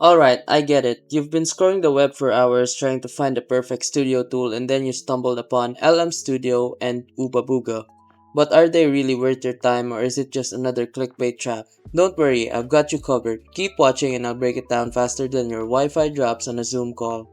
Alright, I get it. You've been scrolling the web for hours trying to find the perfect studio tool and then you stumbled upon LM Studio and Oobabooga. But are they really worth your time or is it just another clickbait trap? Don't worry, I've got you covered. Keep watching and I'll break it down faster than your Wi-Fi drops on a Zoom call.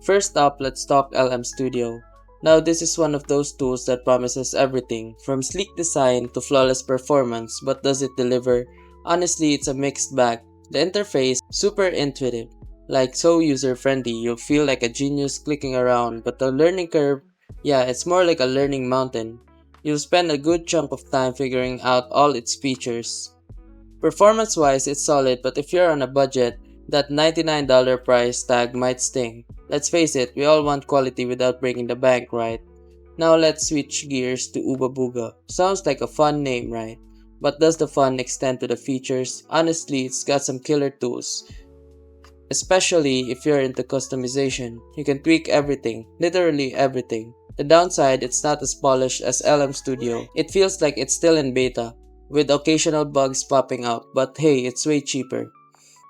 First up, let's talk LM Studio. Now this is one of those tools that promises everything, from sleek design to flawless performance, but does it deliver? Honestly, it's a mixed bag. The interface, super intuitive, like so user friendly, you'll feel like a genius clicking around, but the learning curve, yeah, it's more like a learning mountain. You'll spend a good chunk of time figuring out all its features. Performance wise, it's solid, but if you're on a budget, that $99 price tag might sting. Let's face it, we all want quality without breaking the bank, right? Now let's switch gears to Oobabooga. Sounds like a fun name, right? But does the fun extend to the features? Honestly, it's got some killer tools. Especially if you're into customization. You can tweak everything, literally everything. The downside, it's not as polished as LM Studio. It feels like it's still in beta, with occasional bugs popping up, but hey, it's way cheaper.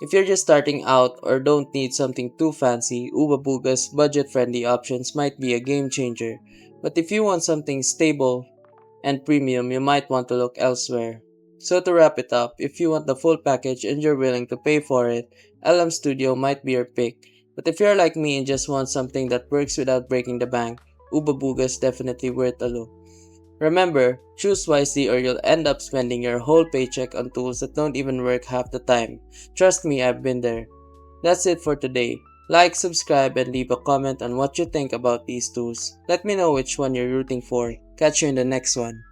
If you're just starting out or don't need something too fancy, Oobabooga's budget-friendly options might be a game changer. But if you want something stable and premium, you might want to look elsewhere. So to wrap it up, if you want the full package and you're willing to pay for it, LM Studio might be your pick. But if you're like me and just want something that works without breaking the bank, Oobabooga is definitely worth a look. Remember, choose wisely or you'll end up spending your whole paycheck on tools that don't even work half the time. Trust me, I've been there. That's it for today. Like, subscribe, and leave a comment on what you think about these tools. Let me know which one you're rooting for. Catch you in the next one.